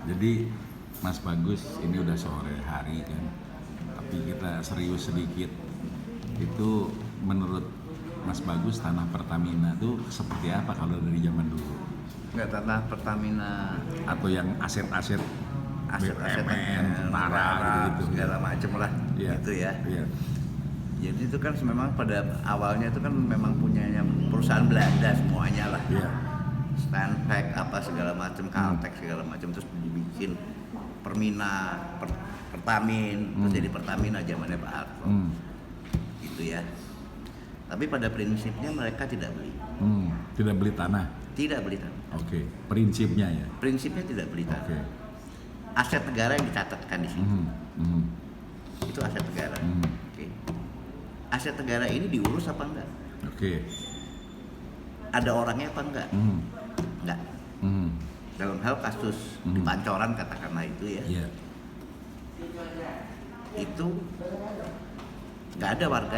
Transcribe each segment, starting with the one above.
Jadi Mas Bagus ini udah sore hari kan, tapi kita serius sedikit. Itu menurut Mas Bagus tanah Pertamina itu seperti apa kalau dari zaman dulu? Nggak, tanah Pertamina Atau yang aset-aset aset-aset BUMN, tentara gitu, segala macam lah, Iya. gitu ya. Iya. Jadi itu kan memang pada awalnya itu kan memang punyanya perusahaan Belanda semuanya lah. Iya. Stanpack apa segala macam, Caltex segala macam, terus dibikin Permina, Pertamin, terus jadi Pertamina zamannya Pak Harto. Gitu ya. Tapi pada prinsipnya mereka tidak beli. Tidak beli tanah. Tidak beli tanah. Oke. Prinsipnya ya. Prinsipnya tidak beli tanah. Oke. Aset negara yang dicatatkan di situ. Itu aset negara. Oke. Aset negara ini diurus apa enggak? Oke. Ada orangnya apa enggak? Enggak. Dalam hal kasus di Pancoran katakanlah itu ya. Iya. Itu nggak ada warga,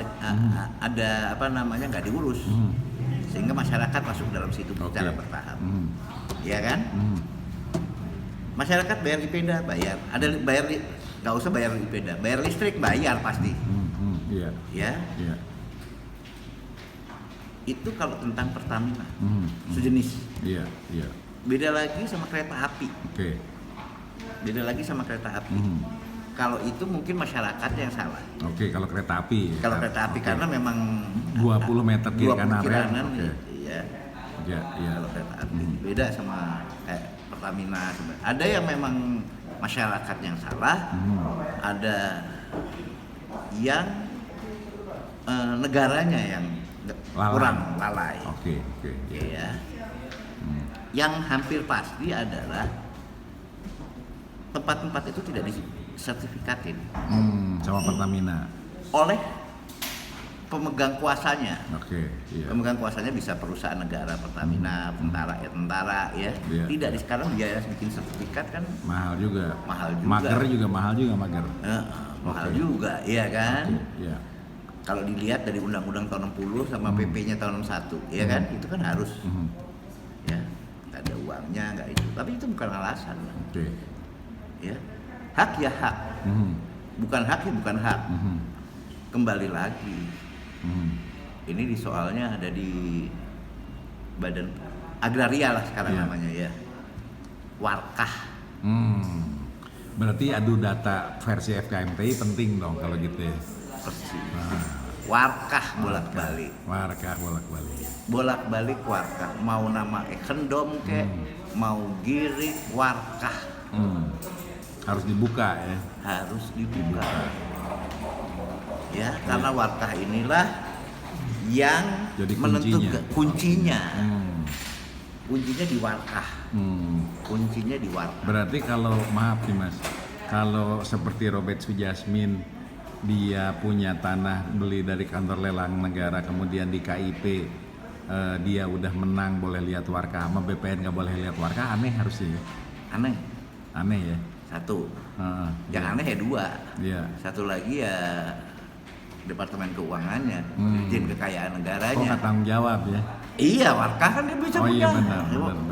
ada apa namanya, nggak diurus, sehingga masyarakat masuk dalam situ secara bertahap, ya kan? Masyarakat bayar IPEDA, bayar, ada bayar, nggak usah bayar IPEDA, bayar listrik bayar pasti, Iya. ya. Iya. Itu kalau tentang Pertamina, sejenis. Iya. Iya. Beda lagi sama kereta api, Oke. beda lagi sama kereta api. Kalau itu mungkin masyarakat yang salah. Oke, kalau kereta api. Kalau kereta api karena memang 20 meter kiri 20 kanan kiri rel. kanan, Oke. iya. Iya, iya. Kalau kereta api beda sama Pertamina. Ada yang memang masyarakat yang salah, ada yang negaranya yang kurang lalai. Oke. Ya. Yang hampir pasti adalah tempat-tempat itu tidak disertifikatin Sama Pertamina. oleh pemegang kuasanya. Oke, iya. Pemegang kuasanya bisa perusahaan negara, Pertamina, tentara ya. Iya, Tidak iya. sekarang biaya bikin sertifikat kan Mahal juga. mahal juga. Mager juga mahal juga mager. Mahal Oke. juga, iya kan? Oke, iya. Kalau dilihat dari undang-undang tahun 60 sama PP-nya tahun 61, ya kan? Itu kan harus. Ya, nggak ada uangnya, nggak itu. Tapi itu bukan alasan. Oke. Ya. Hak ya hak. Bukan hak ya bukan hak. Kembali lagi. Ini di soalnya ada di Badan Agraria lah sekarang Iya. namanya ya. Warkah. Berarti adu data versi FKMTI penting dong kalau gitu ya. Persis. Nah, Warkah bolak-balik. Warkah bolak-balik. Bolak-balik warkah. Mau nama Ekendom kek, mau Girik, warkah. Harus dibuka ya. Harus dibuka. Ya, karena warkah inilah yang Jadi menentukan kuncinya. Kuncinya di warkah. Kuncinya di warkah. Berarti kalau maaf nih Mas, kalau seperti Robert Sujasmin dia punya tanah beli dari kantor lelang negara, kemudian di KIP dia udah menang boleh lihat warkah, sama BPN nggak boleh lihat warkah, aneh harusnya ya. Aneh ya. Satu. Heeh. Yang aneh ya dua. Iya. Satu lagi ya Departemen Keuangannya, Dirjen Kekayaan Negaranya. Kok nggak tanggung jawab ya? Iya, warkah kan dia bisa Oh, punya. iya, benar.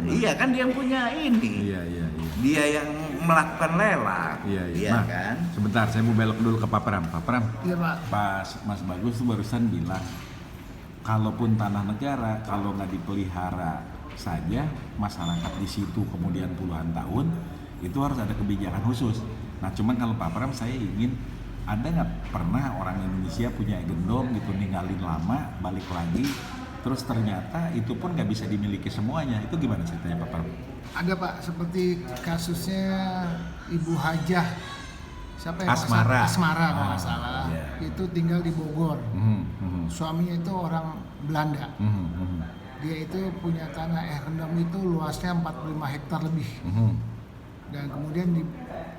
Iya kan dia yang punya ini. Iya. Dia yang melakukan lelang. Iya. Nah, Nah, kan? sebentar, saya mau belok dulu ke Pak Pram. Pak Pram, Iya Pak. Pas Mas Bagus tuh barusan bilang, kalaupun tanah negara, kalau nggak dipelihara saja, masyarakat di situ kemudian puluhan tahun, itu harus ada kebijakan khusus. Nah, cuman kalau Pak Pram, saya ingin, ada nggak pernah orang Indonesia punya gendong gitu, ninggalin lama, balik lagi, terus ternyata itu pun nggak bisa dimiliki semuanya, itu gimana ceritanya Pak Pram? Ada Pak, seperti kasusnya Ibu Hajah, siapa yang Asmara. Asmara kalau nggak salah, iya. itu tinggal di Bogor. Suaminya itu orang Belanda. Dia itu punya tanah Ekendom itu luasnya 45 hektar lebih. Dan kemudian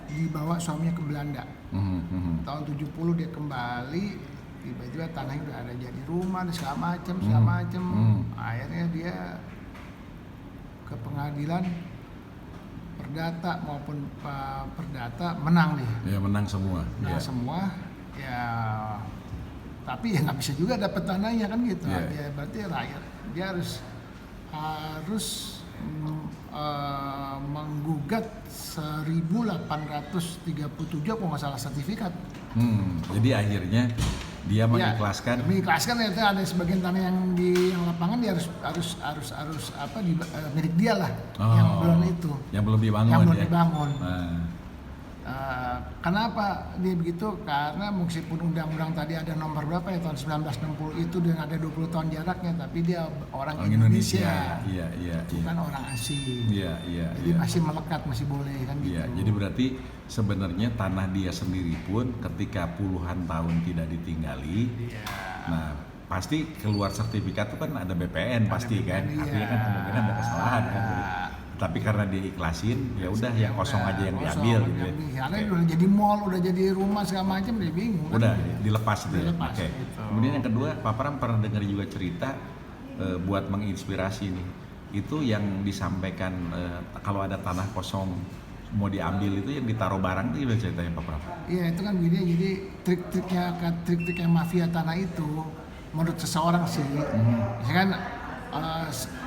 dibawa suaminya ke Belanda. Tahun 70 dia kembali, tiba-tiba tanahnya udah ada jadi rumah dan segala macam. Akhirnya dia ke pengadilan perdata maupun perdata menang dia. Ya menang semua. Menang semua. Ya tapi ya nggak bisa juga dapat tanahnya kan gitu. Iya. Dia berarti rakyat dia harus menggugat 1.837 kalau nggak salah sertifikat. Jadi akhirnya dia mengikhlaskan. Ya, mengikhlaskan itu ada sebagian tanah yang di lapangan dia harus apa milik dia lah, yang belum itu. Yang belum dibangun. Yang belum ya? dibangun. Nah. Kenapa dia begitu? Karena meskipun undang-undang tadi ada nomor berapa ya tahun 1960 itu dengan ada 20 tahun jaraknya, tapi dia orang Indonesia. Iya. Bukan orang asing. Iya. Jadi masih melekat, masih boleh kan gitu. Iya, jadi berarti sebenarnya tanah dia sendiri pun ketika puluhan tahun tidak ditinggali, nah pasti keluar sertifikat itu kan ada BPN pasti kan, artinya kan kemungkinan ada kesalahan kan. Tapi karena dia ikhlasin, ya udah yang kosong aja yang diambil gitu. Karena udah jadi mall, udah jadi rumah segala macam, dia bingung. Udah kan? dilepas gitu ya. Oke. Gitu. Kemudian yang kedua, Pak Pram pernah dengar juga cerita buat menginspirasi nih. Itu yang disampaikan kalau ada tanah kosong mau diambil itu yang ditaruh barang itu gimana ceritanya Pak Pram? Iya itu kan begini, jadi trik-triknya mafia tanah itu menurut seseorang sih, misalkan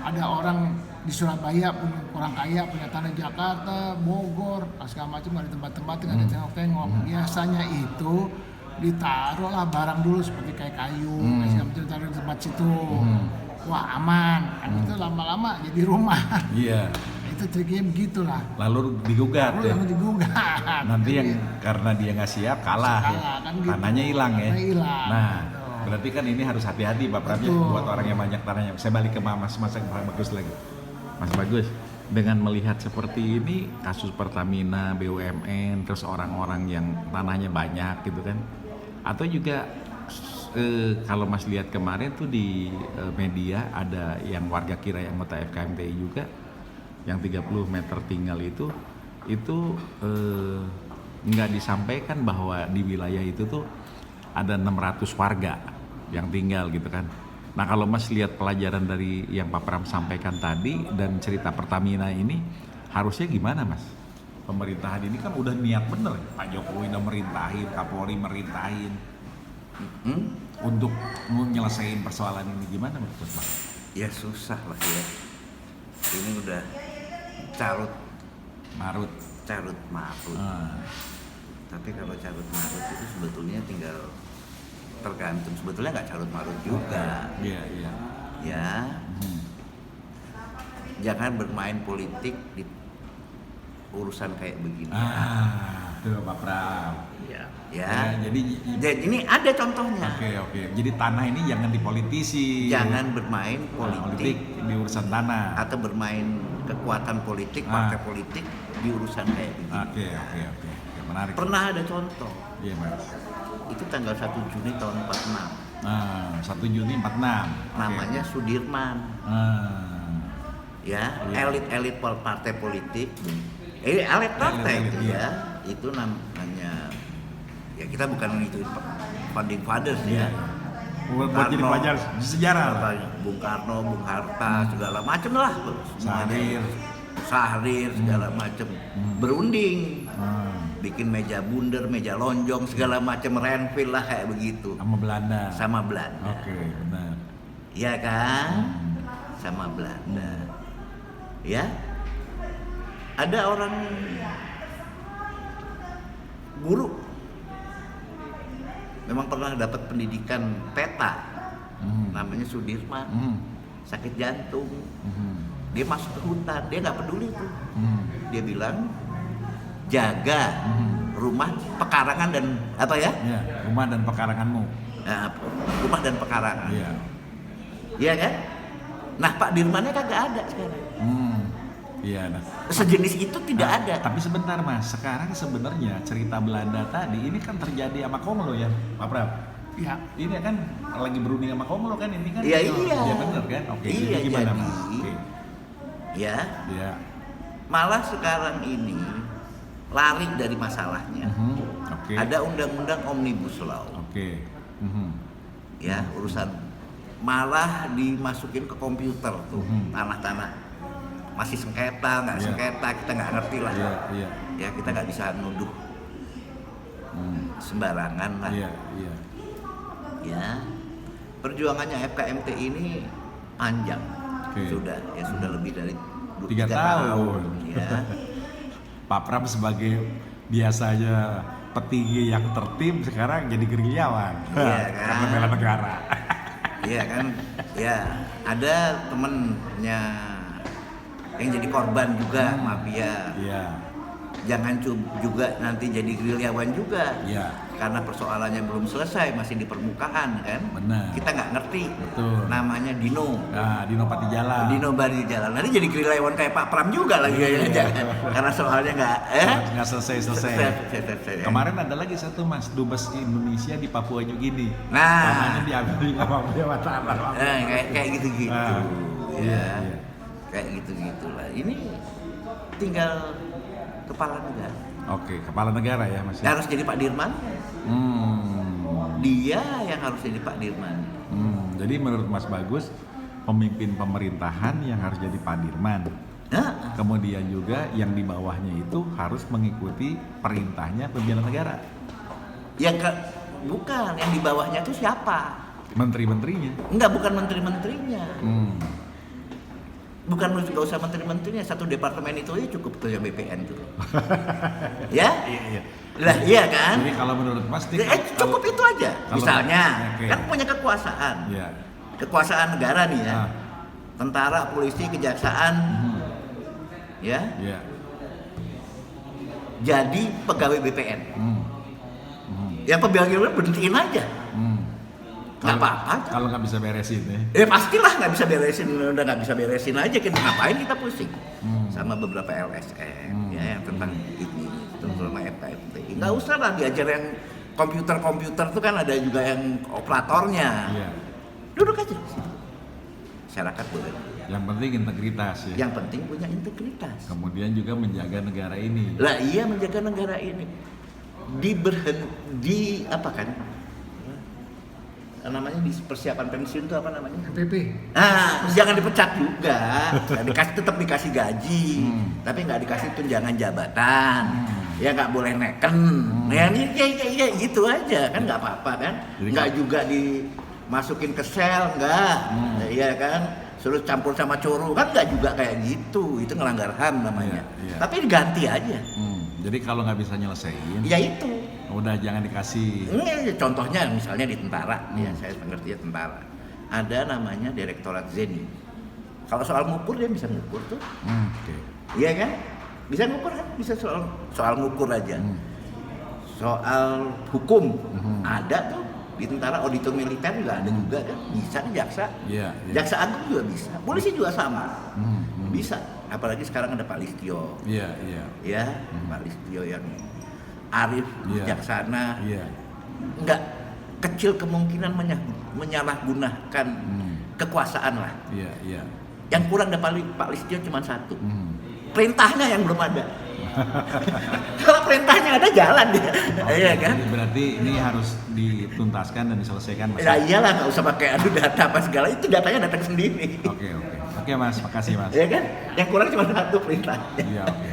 ada orang di Surabaya punya orang kaya punya tanah Jakarta, Bogor, segala macam ada tempat-tempat yang ada tengok-tengok. Biasanya itu ditaruh lah barang dulu seperti kayak kayu, segala macam ditaruh di tempat situ. Wah aman, kan itu lama-lama jadi rumah. Iya. Itu triknya begitulah. Lalu digugat ya. Lalu digugat. Nanti yang karena dia nggak siap kalah ya. Kan gitu. Tanahnya hilang ya. Hilang. Nah, berarti kan ini harus hati-hati Pak Pram ya buat orang yang banyak tanahnya. Saya balik ke Mas Bagus lagi. Mas Bagus, dengan melihat seperti ini kasus Pertamina, BUMN, terus orang-orang yang tanahnya banyak gitu kan. Atau juga kalau Mas lihat kemarin tuh di media ada yang warga kira yang anggota FKMTI juga yang 30 meter tinggal itu nggak disampaikan bahwa di wilayah itu tuh ada 600 warga yang tinggal gitu kan. Nah kalau Mas lihat pelajaran dari yang Pak Pram sampaikan tadi dan cerita Pertamina ini harusnya gimana Mas? Pemerintahan ini kan udah niat bener, Pak Jokowi udah merintahin, Kapolri merintahin untuk menyelesaikan persoalan ini gimana Mas? Ya susah lah ya. Ini udah carut marut. Tapi kalau carut marut itu sebetulnya tinggal tergantung, sebetulnya nggak carut marut juga. Iya. Ya. Jangan bermain politik di urusan kayak begini. Tuh Pak Pram. Ya. Jadi ini ada contohnya. Oke. Jadi tanah ini jangan dipolitisi. Jangan bermain politik di urusan tanah. Atau bermain kekuatan politik, partai politik di urusan kayak begini. Oke. Menarik. Pernah ada contoh. Iya, Mas. Itu tanggal 1 Juni tahun 46. 1 Juni 46. Namanya Sudirman. Ya, elit-elit partai politik. Elit partai itu ya. Itu namanya ya kita bukan itu founding fathers ya. Buat jadi pelajar sejarah. Bung Karno, Bung Hatta, segala macam lah. Sahrir segala macam. Berunding. Bikin meja bundar, meja lonjong, segala macam renville lah kayak begitu. Sama Belanda. Oke, benar. Iya kan? Sama Belanda. Ya. Ada orang guru memang pernah dapat pendidikan peta, namanya Sudirman, sakit jantung, dia masuk ke hutan, dia nggak peduli tuh, dia bilang jaga rumah pekarangan dan apa ya? Rumah dan pekaranganmu. Rumah dan pekarangan. Iya kan? Nah Pak Dirmannya kagak ada sekarang. Iya, nah. Sejenis itu tidak ada. Tapi sebentar Mas, sekarang sebenarnya cerita Belanda tadi ini kan terjadi sama Komlo ya, Pak Pram? Iya. Ini kan lagi berunding sama Komlo kan ini kan? Iya. Iya benar kan? Oke. Iya, jadi gimana jadi, Mas? Oke. Ya. Iya. Malah sekarang ini lari dari masalahnya. Oke. Ada undang-undang Omnibus Law. Oke. Ya, urusan malah dimasukin ke komputer tuh tanah-tanah. Masih sengketa, nggak sengketa, kita nggak ngerti lah. Iya. Ya kita nggak bisa nuduh sembarangan lah. Iya. Ya, perjuangannya FKMT ini panjang. Sudah lebih dari 3 tahun. Ya. Pak Pram sebagai biasanya petinggi yang tertib sekarang jadi gerilyawan. Iya kan? Karena bela negara. Iya kan, ya ada temennya yang jadi korban juga mafia. Iya. Jangan juga nanti jadi gerilyawan juga. Iya. Karena persoalannya belum selesai, masih di permukaan kan. Benar. Kita nggak ngerti. Betul. Namanya Dino. Nah, Dino Patijalan. Dino Bari Jalan. Nanti jadi gerilyawan kayak Pak Pram juga lagi Iya. jangan. Karena soalnya nggak selesai. selesai. Kemarin ada lagi satu Mas, dubes Indonesia di Papua New Guinea. Nah. Namanya diambil sama Mataram. Kayak gitu-gitu. Ah, Ya. iya. Kayak gitu-gitulah. Ini tinggal kepala negara. Oke, kepala negara ya Mas. Harus jadi Pak Dirman. Hmm. Dia yang harus jadi Pak Dirman. Jadi menurut Mas Bagus, pemimpin pemerintahan yang harus jadi Pak Dirman. Nah, Kemudian juga yang di bawahnya itu harus mengikuti perintahnya pimpinan negara. bukan yang di bawahnya itu siapa? Menteri-menterinya. Enggak, bukan menteri-menterinya. Hmm. Bukan nggak usah menteri-menterinya, satu departemen itu aja cukup ketua BPN tuh. Ya? Iya. Lah iya kan? Jadi kalau menurut Mas, nih, Cukup itu aja. kalau- Misalnya, oke. kan punya kekuasaan. Iya. Kekuasaan negara nih ya. Ah. Tentara, polisi, kejaksaan, ya. Iya. Jadi pegawai BPN. Hmm. Ya pegawai berhentiin aja. Hmm. Nggak apa-apa. Kalau nggak bisa beresin ya. Pastilah nggak bisa beresin, udah nggak bisa beresin aja, kita ngapain kita pusing sama beberapa LSM ya yang tentang ini, terutama FKFT. Nggak usah lah diajar yang komputer tuh kan ada juga yang operatornya. Iya. Duduk aja. Masyarakat boleh. Yang penting integritas ya. Yang penting punya integritas. Kemudian juga menjaga negara ini. Lah iya, menjaga negara ini di apa kan? Namanya di persiapan pensiun itu apa namanya? PPP. Nah, jangan dipecat juga. Tetap dikasih gaji, tapi nggak dikasih tunjangan jabatan. Ya nggak boleh neken. Ya ini kayak gitu aja kan, nggak apa-apa kan? Jadi Nggak juga dimasukin ke sel, nggak. Iya kan? Suruh campur sama curu kan nggak juga kayak gitu. Itu ngelanggar HAM namanya. Iya, iya. Tapi diganti aja. Jadi kalau nggak bisa nyelesain, Ya itu. udah jangan dikasih. Ini contohnya misalnya di tentara, ya saya mengerti ya tentara. Ada namanya Direktorat Zeni. Kalau soal ngukur dia bisa ngukur tuh, Oke. iya kan? Bisa ngukur kan? Bisa soal ngukur aja. Soal hukum ada tuh di tentara, auditor militer juga ada juga kan? Bisa jaksa, Iya. Iya. jaksa agung juga bisa, polisi juga sama, Hmm. bisa. Apalagi sekarang ada Pak Listio, Iya. Iya. ya Pak Listio yang arif, Iya. bijaksana. Iya. Nggak kecil kemungkinan menyalahgunakan kekuasaan lah. Iya. Iya. Yang kurang dari Pak Listio cuma satu, perintahnya yang belum ada. Kalau perintahnya ada, jalan dia. Iya kan? Jadi berarti ini harus dituntaskan dan diselesaikan Mas. Ya iyalah, nggak usah pakai adu data apa segala, itu datanya datang sendiri. Oke. Oke Mas, makasih Mas. Iya kan? Yang kurang cuma satu perintahnya. Iya, oke.